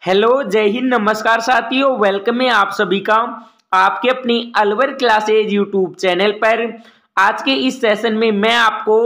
Hello, जय हिंद, नमस्कार साथियों। वेलकम है आप सभी का आपके अपनी अलवर क्लासेज यूट्यूब चैनल पर। आज के इस सेशन में मैं आपको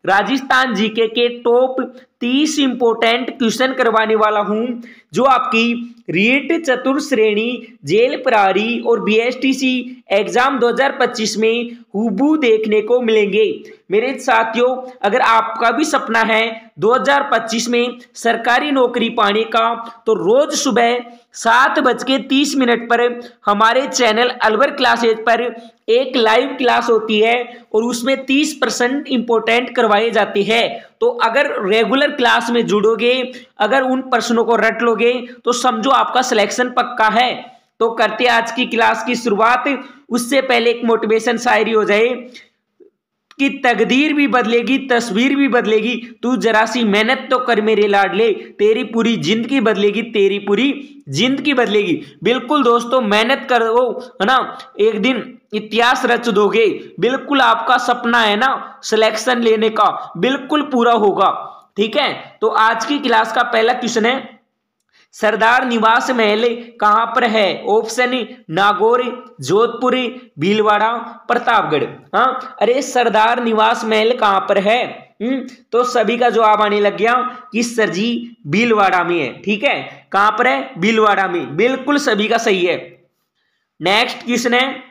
राजस्थान जीके के टॉप 30 इंपोर्टेंट क्वेश्चन करवाने वाला हूं, जो आपकी रीट चतुर्थ श्रेणी जेल प्रहरी और बीएसटीसी एग्जाम 2025 में हूबहू देखने को मिलेंगे। मेरे साथियों, अगर आपका भी सपना है 2025 में सरकारी नौकरी पाने का, तो रोज सुबह 7:30 पर हमारे चैनल अलवर क्लासेज पर एक लाइव क्लास होती है और उसमें 30% इंपोर्टेंट करवाए जाते हैं। तो अगर रेगुलर क्लास में जुड़ोगे, अगर उन प्रश्नों को रट लोगे, तो समझो आपका सिलेक्शन पक्का है। तो करते आज की क्लास की शुरुआत। उससे पहले एक मोटिवेशन शायरी हो जाए कि तकदीर भी बदलेगी, तस्वीर भी बदलेगी, तू जरा सी मेहनत तो कर मेरे लाडले, तेरी पूरी जिंदगी बदलेगी, तेरी पूरी जिंदगी बदलेगी। बिल्कुल दोस्तों, मेहनत करो, है ना, एक दिन इतिहास रच दोगे। बिल्कुल आपका सपना है ना सिलेक्शन लेने का, बिल्कुल पूरा होगा। ठीक है, तो आज की क्लास का पहला क्वेश्चन है, सरदार निवास महल कहां पर है? ऑप्शन नागौर, जोधपुर, भीलवाड़ा, प्रतापगढ़। हाँ, अरे सरदार निवास महल कहां पर है? तो सभी का जवाब आने लग गया कि सर जी भीलवाड़ा में है। ठीक है, कहां पर है? भीलवाड़ा में। बिल्कुल सभी का सही है। नेक्स्ट क्वेश्चन है,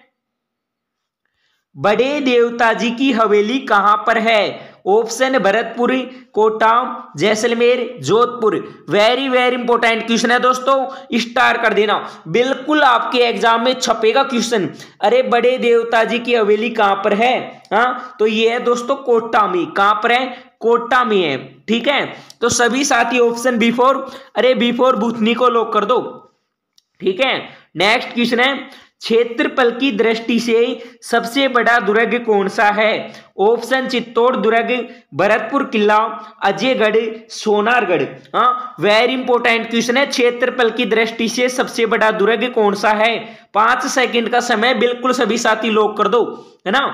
बड़े देवता जी की हवेली कहां पर है? Option Bharatpur, Kota, Jaisalmer, Jodhpur. Very very important question है दोस्तों, स्टार कर देना, बिल्कुल आपके एग्जाम में छपेगा क्वेश्चन। अरे बड़े देवता जी की हवेली कहां पर है? हाँ, तो ये है दोस्तों कोटा में। कहां पर है? कोटा में है। ठीक है, तो सभी साथी ऑप्शन B4, अरे B4 बुथनी को लॉक कर दो। ठीक है, नेक्स्ट क्वेश्चन है, क्षेत्रफल की दृष्टि से सबसे बड़ा दुर्ग कौन सा है? ऑप्शन चित्तौड़ दुर्ग, भरतपुर किला, अजयगढ़, सोनारगढ़। हाँ, वेरी इंपॉर्टेंट क्वेश्चन है, क्षेत्रफल की दृष्टि से सबसे बड़ा दुर्ग कौन सा है? 5 सेकंड का समय, बिल्कुल सभी साथी लॉक कर दो, है ना।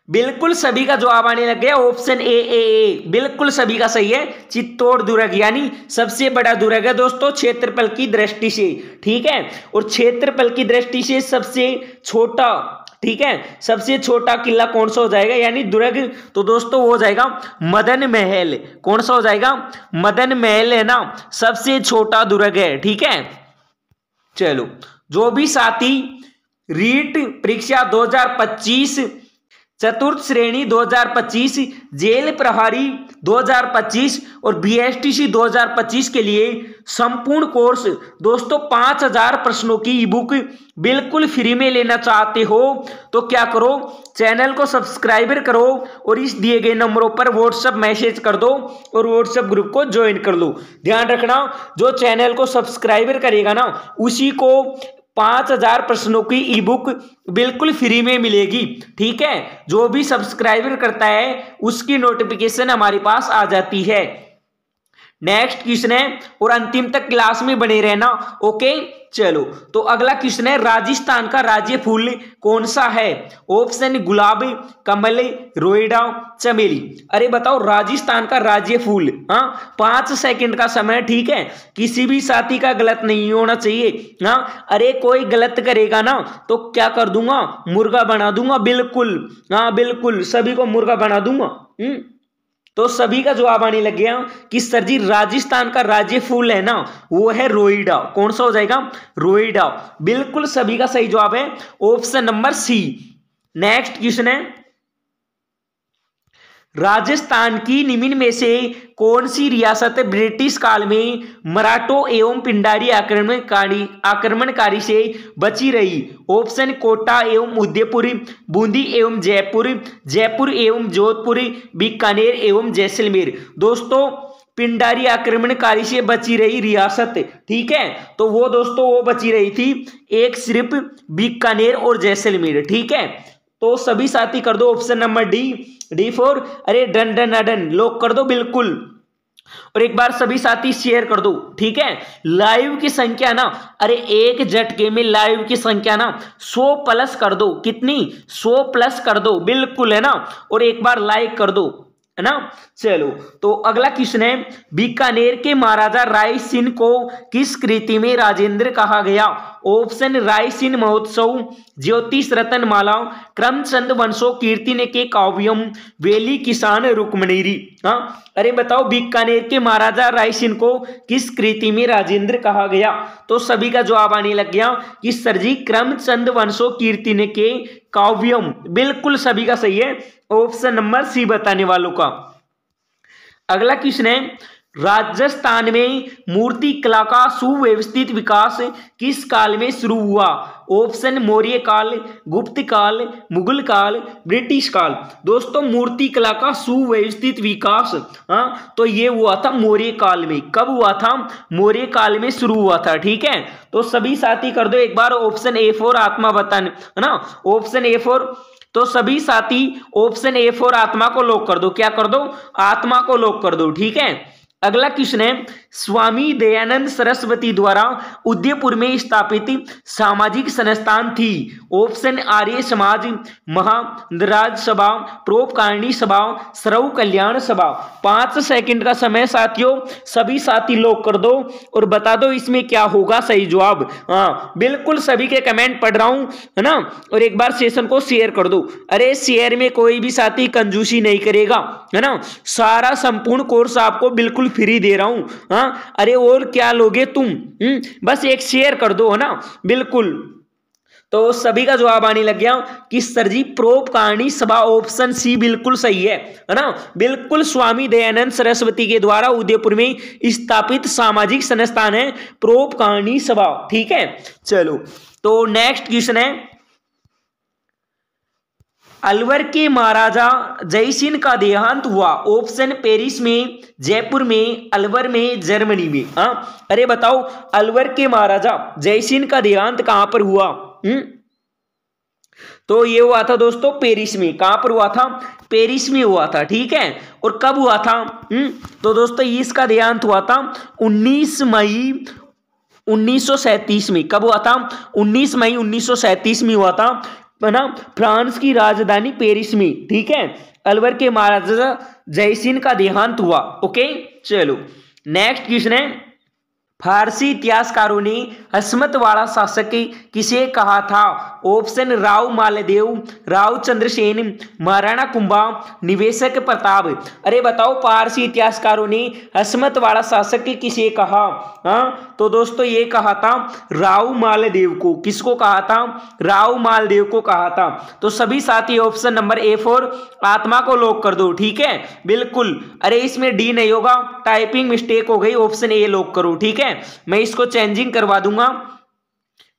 बिल्कुल सभी का जवाब आने लग गया, ऑप्शन ए। बिल्कुल सभी का सही है, चित्तौड़ दुर्ग यानी सबसे बड़ा दुर्ग है दोस्तों क्षेत्रफल की दृष्टि से। ठीक है, और क्षेत्रफल की दृष्टि से सबसे छोटा, ठीक है, सबसे छोटा किला कौन सा हो जाएगा यानी दुर्ग? तो दोस्तों वो हो जाएगा मदन महल। कौन सा हो जाएगा? मदन महल है ना, सबसे छोटा दुर्ग है। ठीक है, चलो, जो भी साथी रीट परीक्षा 2025 चतुर्थ श्रेणी 2025, जेल प्रहरी 2025 और बीएसटीसी 2025 के लिए संपूर्ण कोर्स दोस्तों 5000 प्रश्नों की ई बुक बिल्कुल फ्री में लेना चाहते हो, तो क्या करो, चैनल को सब्सक्राइबर करो और इस दिए गए नंबरों पर व्हाट्सएप मैसेज कर दो और व्हाट्सएप ग्रुप को ज्वाइन कर लो। ध्यान रखना, जो चैनल को सब्सक्राइबर करेगा ना, उसी को 5000 प्रश्नों की ई बुक बिल्कुल फ्री में मिलेगी। ठीक है, जो भी सब्सक्राइबर करता है उसकी नोटिफिकेशन हमारे पास आ जाती है। नेक्स्ट क्वेश्चन है, और अंतिम तक क्लास में बने रहना। ओके, चलो, तो अगला क्वेश्चन है, राजस्थान का राज्य फूल कौन सा है? ऑप्शन गुलाब, कमल, रोइडा, चमेली। अरे बताओ, राजस्थान का राज्य फूल। हाँ, 5 सेकंड का समय। ठीक है, किसी भी साथी का गलत नहीं होना चाहिए। हाँ, अरे कोई गलत करेगा ना तो क्या कर दूंगा, मुर्गा बना दूंगा। बिल्कुल, हाँ बिल्कुल, सभी को मुर्गा बना दूंगा। तो सभी का जवाब आने लग गया कि सर जी राजस्थान का राज्य फूल है ना, वो है रोइडा। कौन सा हो जाएगा? रोइडा। बिल्कुल सभी का सही जवाब है option number C। Next question है, राजस्थान की निम्न में से कौन सी रियासत ब्रिटिश काल में मराठों एवं पिंडारी आक्रमणकारी से बची रही? ऑप्शन कोटा एवं उदयपुर, बूंदी एवं जयपुर, जयपुर एवं जोधपुर, बीकानेर एवं जैसलमेर। दोस्तों पिंडारी आक्रमणकारी से बची रही रियासत, ठीक है, तो वो दोस्तों वो बची रही थी एक सिर्फ बीकानेर और जैसलमेर। ठीक है, तो सभी साथी कर दो ऑप्शन नंबर D4। अरे डन डन डन, लॉक कर दो बिल्कुल। और एक बार सभी साथी शेयर कर दो। ठीक है, लाइव की संख्या ना, अरे एक झटके में लाइव की संख्या ना 100 प्लस कर दो। कितनी? 100 प्लस कर दो, बिल्कुल, है ना। और एक बार लाइक कर दो। है ना। चलो, तो अगला क्वेश्चन है, बीकानेर के महाराजा राय सिंह को किस कृति में राजेंद्र कहा गया? ऑप्शन राय सिंह महोत्सव, ज्योतिष रतन माला, क्रमचंद वंशो कीर्तिन के काव्यम, वेली किसान रुक्मणीरी। हाँ, अरे बताओ बीकानेर के महाराजा राय सिंह को किस कृति में राजेंद्र कहा गया? तो सभी का जवाब आने लग गया कि सर जी क्रमचंद वंशो कीर्तिन के काव्यम। बिल्कुल सभी का सही है, ऑप्शन नंबर सी बताने वालों का। अगला क्वेश्चन है, राजस्थान में मूर्ति कला का सुव्यवस्थित विकास किस काल में शुरू हुआ? ऑप्शन मौर्य काल, गुप्त काल, मुगल काल, ब्रिटिश काल। दोस्तों मूर्ति कला का सुव्यवस्थित विकास, हाँ, तो ये हुआ था मौर्य काल में। कब हुआ था? मौर्य काल में शुरू हुआ था। ठीक है, तो सभी साथी कर दो एक बार ऑप्शन A4 आत्मा बताने, है ना, ऑप्शन A4। तो सभी साथी ऑप्शन A4 आत्मा को लॉक कर दो। क्या कर दो? आत्मा को लॉक कर दो। ठीक है, अगला क्वेश्चन है, स्वामी दयानंद सरस्वती द्वारा उदयपुर में स्थापित सामाजिक संस्थान थी? ऑप्शन आर्य समाज, महाराज सभा, परोपकारिणी सभा, सर्व कल्याण सभा। 5 सेकंड का समय साथियों, सभी साथी लॉक कर दो और बता दो इसमें क्या होगा सही जवाब। हाँ, बिल्कुल सभी के कमेंट पढ़ रहा हूं, है ना, और एक बार सेशन को शेयर कर दो। अरे शेयर में कोई भी साथी कंजूसी नहीं करेगा, है ना, सारा संपूर्ण कोर्स आपको बिल्कुल फ्री दे रहा हूं। हाँ, अरे और क्या लोगे तुम, बस एक शेयर कर दो, है ना, बिल्कुल। तो सभी का जवाब आने लग गया कि सर जी परोपकारिणी सभा, ऑप्शन सी बिल्कुल सही है ना, बिल्कुल स्वामी दयानंद सरस्वती के द्वारा उदयपुर में स्थापित सामाजिक संस्थान है परोपकारिणी सभा। ठीक है, चलो, तो नेक्स्ट क्वेश्चन है, अलवर के महाराजा जयसिंह का देहांत हुआ? ऑप्शन पेरिस में, जयपुर में, अलवर में, जर्मनी में। हाँ, अरे बताओ अलवर के महाराजा जयसिंह का देहांत कहां पर हुआ? तो ये हुआ था दोस्तों पेरिस में। कहां पर हुआ था? पेरिस में हुआ था। ठीक है, और कब हुआ था? तो दोस्तों इसका देहांत हुआ था 19 मई 1937 में। कब हुआ था? 19 मई 1937 में हुआ था, है ना, फ्रांस की राजधानी पेरिस में। ठीक है, अलवर के महाराजा जयसिंह का देहांत हुआ। ओके, चलो नेक्स्ट क्वेश्चन है, फारसी इतिहासकारों ने हसमत वाला शासक किसे कहा था? ऑप्शन राव मालदेव, राव चंद्रसेन, महाराणा कुंभा, निवेशक प्रताप। अरे बताओ फारसी इतिहासकारों ने हसमत वाला शासक किसे कहा? हाँ, तो दोस्तों ये कहा था राव मालदेव को। किसको कहा था? राव मालदेव को कहा था। तो सभी साथी ऑप्शन नंबर A4 आत्मा को लॉक कर दो। ठीक है, बिल्कुल। अरे इसमें डी नहीं होगा, टाइपिंग मिस्टेक हो गई, ऑप्शन A लॉक करो। ठीक है, मैं इसको चेंजिंग करवा दूंगा।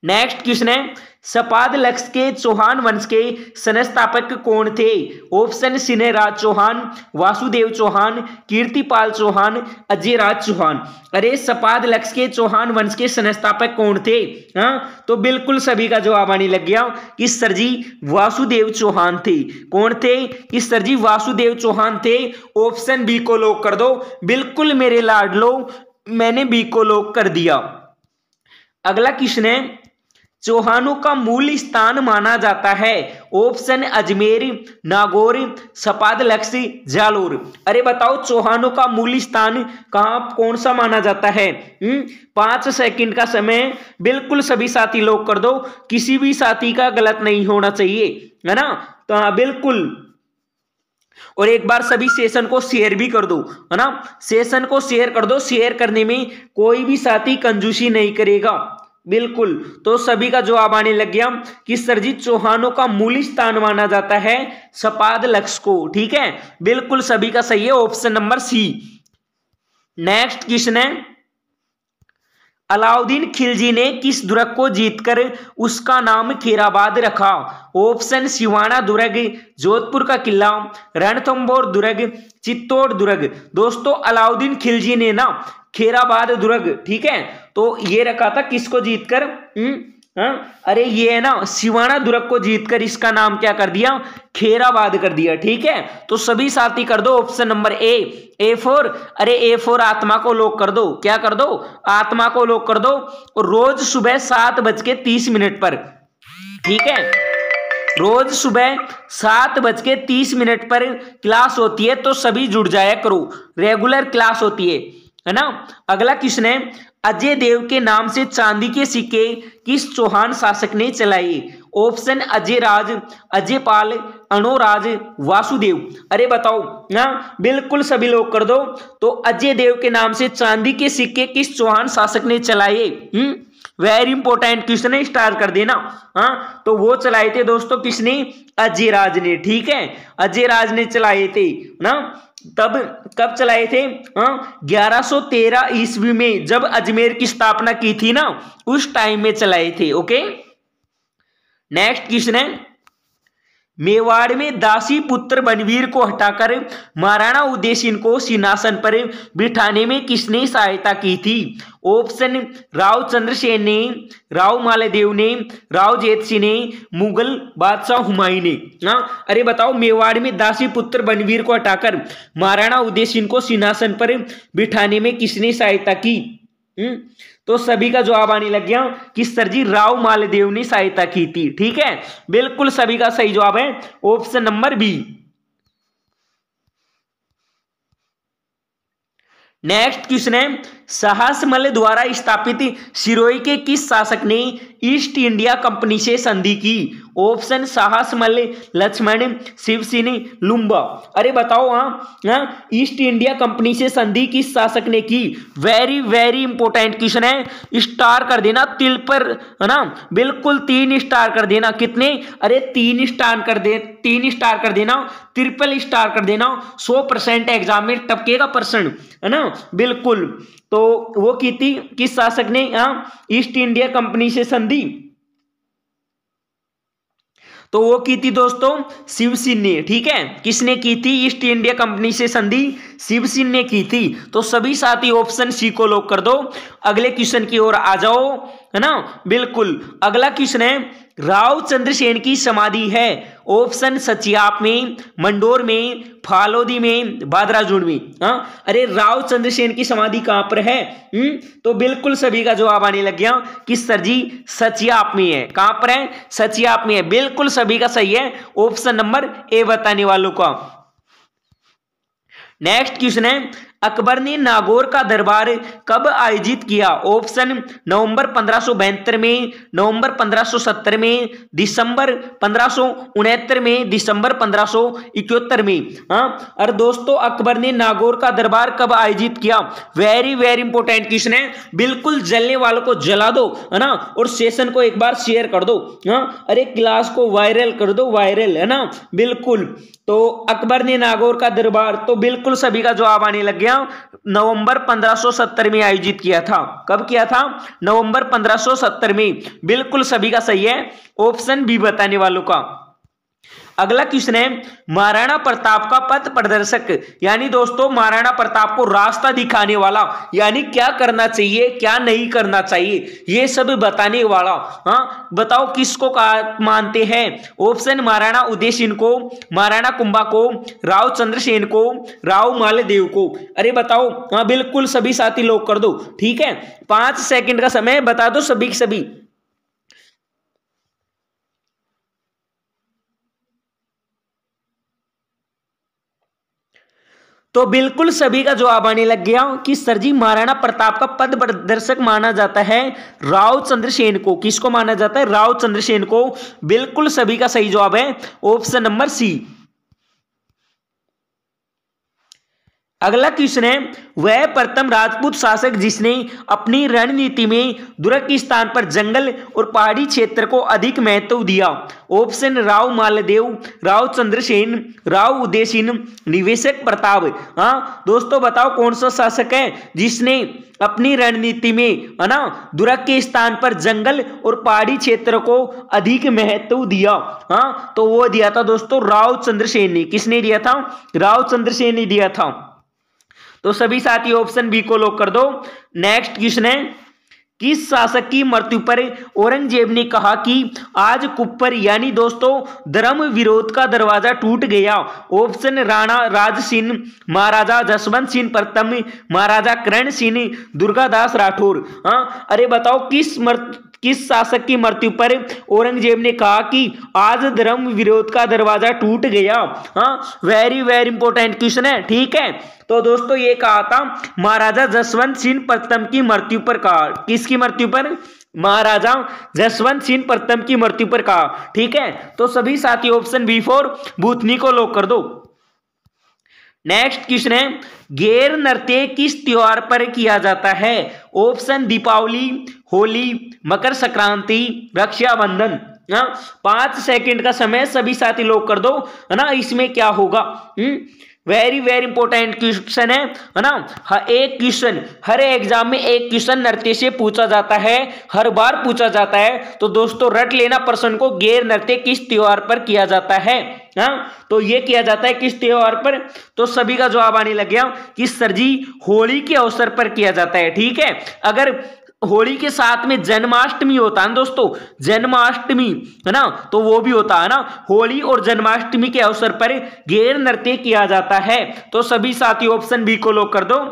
नेक्स्ट क्वेश्चन है, सपाद लक्ष्य के चौहान वंश के संस्थापक कौन थे? ऑप्शन सिन्हेराज चौहान, वासुदेव चौहान, कीर्तिपाल चौहान, अजयराज चौहान। अरे सपाद लक्ष्य के चौहान वंश के संस्थापक कौन थे? हाँ, तो बिल्कुल सभी का जवाब आने लग गया कि सर जी वासुदेव चौहान थे। कौन थे? कि सर जी वासुदेव चौहान थे। ऑप्शन बी को लॉक कर दो। बिल्कुल मेरे लाडलो, मैंने बी को लॉक कर दिया। अगला क्वेश्चन है, चौहानों का मूल स्थान माना जाता है? ऑप्शन अजमेर, नागौर, सपाद लक्ष्य, जालोर। अरे बताओ चौहानों का मूल स्थान कहां, कौन सा माना जाता है? 5 सेकंड का समय, बिल्कुल सभी साथी लॉक कर दो। किसी भी साथी का गलत नहीं होना चाहिए, है ना, तो हाँ बिल्कुल। और एक बार सभी सेशन को शेयर भी कर दो, है ना, सेशन को शेयर कर दो। शेयर करने में कोई भी साथी कंजूसी नहीं करेगा, बिल्कुल। तो सभी का जवाब आने लग गया कि सर जी चौहानों का मूल स्थान माना जाता है सपाद लक्ष्य को। ठीक है, बिल्कुल सभी का सही है, option number C. Next question है, अलाउद्दीन खिलजी ने किस दुर्ग को जीतकर उसका नाम खैराबाद रखा? ऑप्शन सिवाना दुर्ग, जोधपुर का किला, रणथंभौर दुर्ग, चित्तौड़ दुर्ग। दोस्तों अलाउद्दीन खिलजी ने ना खैराबाद दुर्ग, ठीक है, तो ये रखा था किसको जीतकर? हाँ, अरे ये है ना सिवाना दुर्ग को जीतकर इसका नाम क्या कर दिया? खैराबाद कर दिया। ठीक है, तो सभी साथी कर दो ऑप्शन नंबर A4। अरे A4 आत्मा को लॉक कर दो। क्या कर दो? आत्मा को लॉक कर दो। और रोज सुबह 7:30 पर, ठीक है, रोज सुबह 7:30 पर क्लास होती है, तो सभी जुड़ जाया करो। रेगुलर क्लास होती है ना। अगला क्वेश्चन है, अजय देव के नाम से चांदी के सिक्के किस चौहान शासक ने चलाए? ऑप्शन अजय राज, अजय पाल, अनोराज, वासुदेव। अरे बताओ ना, बिल्कुल सभी लोग कर दो। तो अजय देव के नाम से चांदी के सिक्के किस चौहान शासक ने चलाए? वेरी इंपॉर्टेंट क्वेश्चन है, स्टार्ट कर देना। हाँ, तो वो चलाए थे दोस्तों किसने? अजय राज ने। ठीक है, अजय राज ने चलाए थे ना। तब कब चलाए थे? 1113 ईस्वी में, जब अजमेर की स्थापना की थी ना, उस टाइम में चलाए थे। ओके, नेक्स्ट क्वेश्चन है, मेवाड़ में दासी पुत्र बनवीर को हटाकर महाराणा उदय सिंह को सिंहासन पर बिठाने में किसने सहायता की थी? ऑप्शन राव चंद्रसेन ने, राव मालदेव ने, राव जेठ सिंह ने, मुगल बादशाह हुमायूं ने। हाँ, अरे बताओ, मेवाड़ में दासी पुत्र बनवीर को हटाकर महाराणा उदय सिंह को सिंहासन पर बिठाने में किसने सहायता की? तो सभी का जवाब आने लग गया कि सर जी राव मालदेव ने सहायता की थी। ठीक है, बिल्कुल सभी का सही जवाब है option number B. Next question है, साहसमल द्वारा स्थापित सिरोही के किस शासक ने ईस्ट इंडिया कंपनी से संधि की? ऑप्शन साहसमल, लक्ष्मण, शिवसिंह, लुम्बा। अरे बताओ, हाँ, ईस्ट इंडिया कंपनी से संधि किस शासक ने की? वेरी वेरी इंपॉर्टेंट क्वेश्चन है, स्टार कर देना तिल पर, है ना। बिल्कुल 3 स्टार कर देना। कितने? अरे 3 स्टार कर दे, 3 स्टार कर देना, ट्रिपल स्टार कर देना। 100% एग्जाम में टपकेगा पर्सन, है ना। बिल्कुल, तो वो की थी किस शासक ने ईस्ट इंडिया कंपनी से संधि? तो वो की थी दोस्तों शिवसिंह ने। ठीक है, किसने की थी ईस्ट इंडिया कंपनी से संधि? शिवसिंह ने की थी। तो सभी साथी ऑप्शन सी को लॉक कर दो। अगले क्वेश्चन की ओर आ जाओ, है ना। बिल्कुल, अगला क्वेश्चन है, राव चंद्रसेन की समाधि है ऑप्शन सचियाप में, मंडोर में, फालोदी में, बादराजून में। हाँ, अरे राव चंद्रसेन की समाधि कहां पर है? तो बिल्कुल सभी का जवाब आने लग गया कि सर जी सचियाप में है। कहां पर है? सचियाप में है। बिल्कुल सभी का सही है ऑप्शन नंबर ए बताने वालों का। नेक्स्ट क्वेश्चन है, अकबर ने नागौर का दरबार कब आयोजित किया? ऑप्शन नवंबर 1572 में, नवंबर 1570 में, दिसंबर 1569 में, दिसंबर 1571 में। हाँ, और दोस्तों अकबर ने नागौर का दरबार कब आयोजित किया? वेरी वेरी इंपॉर्टेंट क्वेश्चन है। बिल्कुल जलने वालों को जला दो, है ना, और सेशन को एक बार शेयर कर दो। हाँ, अरे क्लास को वायरल कर दो, वायरल, है ना। बिल्कुल, तो अकबर ने नागौर का दरबार, तो बिल्कुल सभी का जवाब आने लग गया, नवंबर 1570 में आयोजित किया था। कब किया था? नवंबर 1570 में। बिल्कुल सभी का सही है ऑप्शन बी बताने वालों का। अगला क्वेश्चन है, महाराणा प्रताप का पथ प्रदर्शक, यानी दोस्तों महाराणा प्रताप को रास्ता दिखाने वाला, यानी क्या करना चाहिए क्या नहीं करना चाहिए, ये सब बताने वाला। हाँ, बताओ किसको मानते हैं? ऑप्शन महाराणा उदय सिंह को, महाराणा कुंभा को, राव चंद्रसेन को, राव मालदेव को। अरे बताओ, हाँ बिल्कुल सभी साथी लोग कर दो। ठीक है, 5 सेकंड का समय, बता दो सभी सभी। तो बिल्कुल सभी का जवाब आने लग गया कि सर जी महाराणा प्रताप का पथ प्रदर्शक माना जाता है राव चंद्रसेन को। किसको माना जाता है? राव चंद्रसेन को। बिल्कुल सभी का सही जवाब है ऑप्शन नंबर सी। अगला क्वेश्चन है, वह प्रथम राजपूत शासक जिसने अपनी रणनीति में दुर्ग के स्थान पर जंगल और पहाड़ी क्षेत्र को अधिक महत्व दिया। ऑप्शन राव मालदेव, राव चंद्रसेन, राव उदय सिंह, निवेशक प्रताप। हाँ दोस्तों, बताओ कौन सा शासक है जिसने अपनी रणनीति में, है ना, दुर्ग के स्थान पर जंगल और पहाड़ी क्षेत्र को अधिक महत्व दिया? हाँ, तो वो दिया था दोस्तों राव चंद्रसेन ने। किसने दिया था? राव चंद्रसेन ने दिया था। तो सभी साथी ऑप्शन बी को लॉक कर दो। नेक्स्ट क्वेश्चन है, किस शासक की मृत्यु पर औरंगजेब ने कहा कि आज कुप्पर, यानी दोस्तों धर्म विरोध का दरवाजा टूट गया? ऑप्शन राणा राज सिंह, महाराजा जसवंत सिंह प्रथम, महाराजा करण सिंह, दुर्गादास राठौर। हाँ, अरे बताओ किस शासक की मृत्यु पर औरंगजेब ने कहा कि आज धर्म विरोध का दरवाजा टूट गया? हाँ, वेरी वेरी इंपॉर्टेंट क्वेश्चन है, ठीक है। तो दोस्तों ये कहा था महाराजा जसवंत सिंह प्रथम की मृत्यु पर कहा। किसकी मृत्यु पर? महाराजा जसवंत सिंह प्रथम की मृत्यु पर कहा, ठीक है। तो सभी साथी ऑप्शन बी फॉर बूथनी को लॉक कर दो। नेक्स्ट क्वेश्चन है, गैर नृत्य किस त्योहार पर किया जाता है? ऑप्शन दीपावली, होली, मकर संक्रांति, रक्षाबंधन। 5 सेकंड का समय, सभी साथी लोग कर दो, है ना। इसमें क्या होगा? वेरी वेरी इंपॉर्टेंट क्वेश्चन है ना। एक क्वेश्चन हर एग्जाम में, एक क्वेश्चन नृत्य से पूछा जाता है, हर बार पूछा जाता है। तो दोस्तों रट लेना प्रश्न को, गैर नृत्य किस त्योहार पर किया जाता है? तो ये किया जाता है किस त्योहार पर? तो सभी का जवाब आने लग गया कि सर जी होली के अवसर पर किया जाता है, ठीक है। अगर होली के साथ में जन्माष्टमी होता है दोस्तों, जन्माष्टमी, है ना, तो वो भी होता है ना। होली और जन्माष्टमी के अवसर पर गैर नृत्य किया जाता है। तो सभी साथी ऑप्शन बी को लॉक कर दो।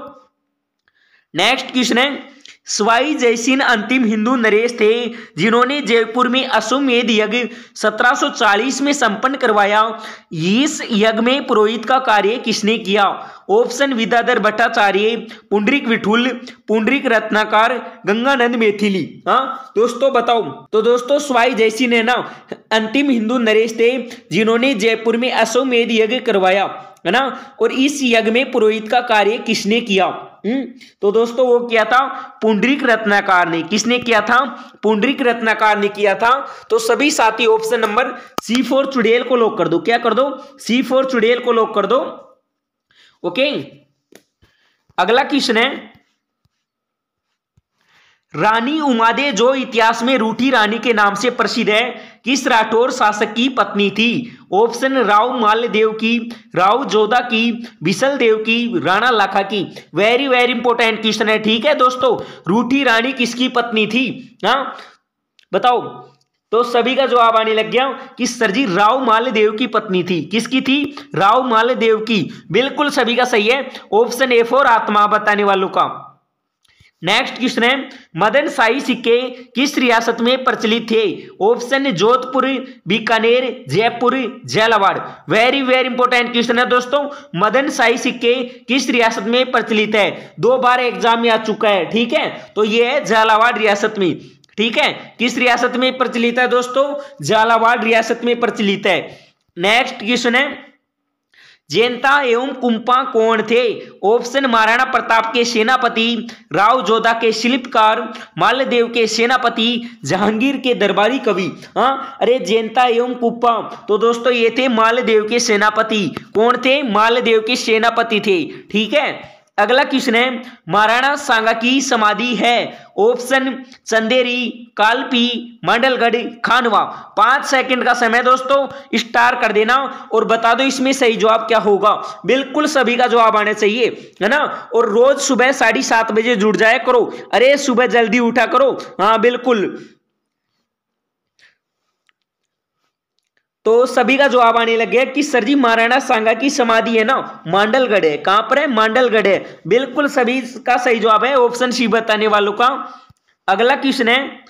नेक्स्ट क्वेश्चन है, सवाई जयसिंह अंतिम हिंदू नरेश थे जिन्होंने जयपुर में अश्वमेध यज्ञ 1740 में संपन्न करवाया। इस यज्ञ में पुरोहित का कार्य किसने किया? ऑप्शन विद्याधर भट्टाचार्य, पुंडरीक विठुल, पुंडरीक रत्नाकर, गंगानंद मैथिली। दोस्तों बताओ। तो दोस्तों सवाई जयसिंह ने ना अंतिम हिंदू नरेश थे जिन्होंने जयपुर में अश्वमेध यज्ञ करवाया, है ना। और इस यज्ञ में पुरोहित का कार्य किसने किया? तो दोस्तों वो किया था पुंडरीक रत्नाकर ने। किसने किया था? पुंडरीक रत्नाकर ने किया था। तो सभी साथी ऑप्शन नंबर सी फॉर चुड़ैल को लॉक कर दो। क्या कर दो? सी फॉर चुड़ैल को लॉक कर दो। ओके, अगला क्वेश्चन है, रानी उमादे जो इतिहास में रूठी रानी के नाम से प्रसिद्ध है, किस राठौर शासक की पत्नी थी? ऑप्शन राव माल्यदेव की, राव जोधा की, बिसल देव की, राणा लाखा की। वेरी वेरी इंपॉर्टेंट क्वेश्चन है, ठीक है दोस्तों। रूठी रानी किसकी पत्नी थी? बताओ। तो सभी का जवाब आने लग गया कि सर जी राव माल्यदेव की पत्नी थी। किसकी थी? राव माल्यदेव की। बिल्कुल सभी का सही है, ऑप्शन ए फॉर आत्मा बताने वालों का। नेक्स्ट क्वेश्चन है, मदन शाही सिक्के किस रियासत में प्रचलित थे? Option Jodhpur, Bikaner, Jaipur, Jhalawar. Very very important question है दोस्तों। मदन शाही सिक्के किस रियासत में प्रचलित है? 2 बार एग्जाम में आ चुका है, ठीक है। तो ये है झालावाड़ रियासत में, ठीक है। किस रियासत में प्रचलित है दोस्तों? झालावाड़ रियासत में प्रचलित है। नेक्स्ट क्वेश्चन है, जैंता एवं कुंपा कौन थे? ऑप्शन महाराणा प्रताप के सेनापति, राव जोधा के शिल्पकार, माल्यदेव के सेनापति, जहांगीर के दरबारी कवि। अरे जैंता एवं कुंपा, तो दोस्तों ये थे माल्यदेव के सेनापति। कौन थे? माल्यदेव के सेनापति थे, ठीक है। अगला क्वेश्चन है, महाराणा सांगा की समाधि है? ऑप्शन चंदेरी, कालपी, मंडलगढ़, खानवा। 5 सेकंड का समय दोस्तों, स्टार कर देना और बता दो इसमें सही जवाब क्या होगा। बिल्कुल सभी का जवाब आना चाहिए, है ना। और रोज सुबह 7:30 बजे जुड़ जाया करो। अरे सुबह जल्दी उठा करो, हाँ बिल्कुल। तो सभी का जवाब आने लग गया कि सर जी महाराणा सांगा की समाधि है ना मांडलगढ़ है। कहां पर है? मांडलगढ़ है। बिल्कुल सभी का सही जवाब है, ऑप्शन सी बताने वालों का। अगला क्वेश्चन है,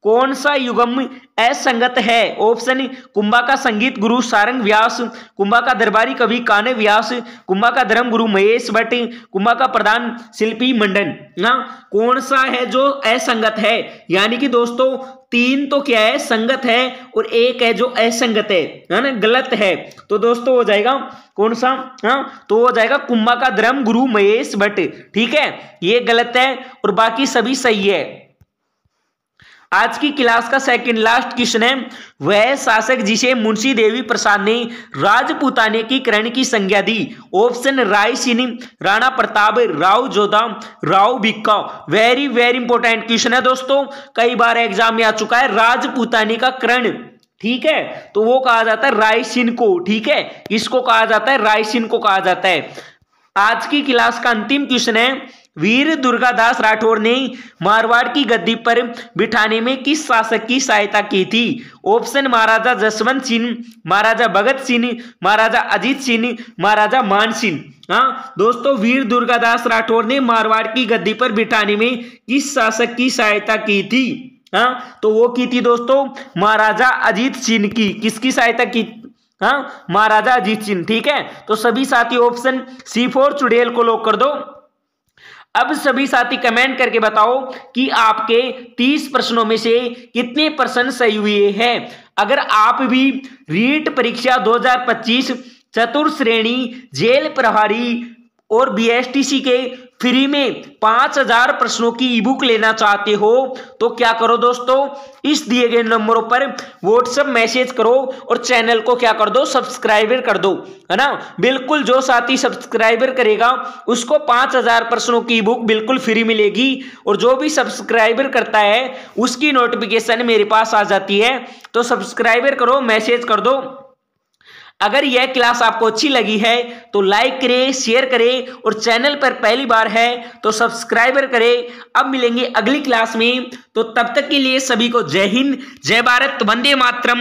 कौन सा युग्म असंगत है? ऑप्शन कुंभा का संगीत गुरु सारंग व्यास, कुंभा का दरबारी कवि कान्ह व्यास, कुंभा का धर्म गुरु महेश भट्ट, कुंभा का प्रधान शिल्पी मंडन। कौन सा है जो असंगत है? यानी कि दोस्तों 3 तो क्या है? संगत है, और 1 है जो असंगत है ना, गलत है। तो दोस्तों हो जाएगा कौन सा? तो हो जाएगा कुंभा का धर्म गुरु महेश भट्ट, ठीक है। ये गलत है और बाकी सभी सही है। आज की क्लास का सेकंड लास्ट क्वेश्चन है, वह शासक जिसे मुंशी देवी प्रसाद ने राजपूताने की करण की संज्ञा दी? Option Rai Singh, Rana Pratap, Rao Jodha, Rao Bika. Very very important question है दोस्तों, कई बार एग्जाम में आ चुका है। राजपूताने का करण, ठीक है, तो वो कहा जाता है राय सिंह को, ठीक है। इसको कहा जाता है राय सिंह को कहा जाता है। आज की क्लास का अंतिम क्वेश्चन है, वीर दुर्गादास राठौर ने मारवाड़ की गद्दी पर बिठाने में किस शासक की सहायता की थी? ऑप्शन महाराजा जसवंत सिंह, महाराजा भगत सिंह, महाराजा अजीत सिंह, महाराजा मान सिंह। दोस्तों वीर दुर्गादास राठौर ने मारवाड़ की गद्दी पर बिठाने में किस शासक की सहायता की थी? हाँ, तो वो की थी दोस्तों महाराजा अजीत सिंह की। किसकी सहायता की? हाँ, महाराजा अजीत सिंह। ठीक है, तो सभी साथी ऑप्शन C4 चुड़ैल को लॉक कर दो। अब सभी साथी कमेंट करके बताओ कि आपके 30 प्रश्नों में से कितने प्रश्न सही हुए हैं। अगर आप भी रीट परीक्षा 2025 चतुर्थ श्रेणी जेल प्रभारी और BSTC के फ्री में 5000 प्रश्नों की ई बुक लेना चाहते हो तो क्या करो दोस्तों, इस दिए गए नंबरों पर व्हाट्सएप मैसेज करो और चैनल को क्या कर दो, सब्सक्राइबर कर दो, है ना। बिल्कुल, जो साथी सब्सक्राइबर करेगा उसको 5000 प्रश्नों की ई बुक बिल्कुल फ्री मिलेगी और जो भी सब्सक्राइबर करता है उसकी नोटिफिकेशन मेरे पास आ जाती है। तो सब्सक्राइबर करो, मैसेज कर दो। अगर यह क्लास आपको अच्छी लगी है तो लाइक करें, शेयर करें और चैनल पर पहली बार है तो सब्सक्राइबर करें। अब मिलेंगे अगली क्लास में, तो तब तक के लिए सभी को जय हिंद, जय भारत, वंदे मातरम।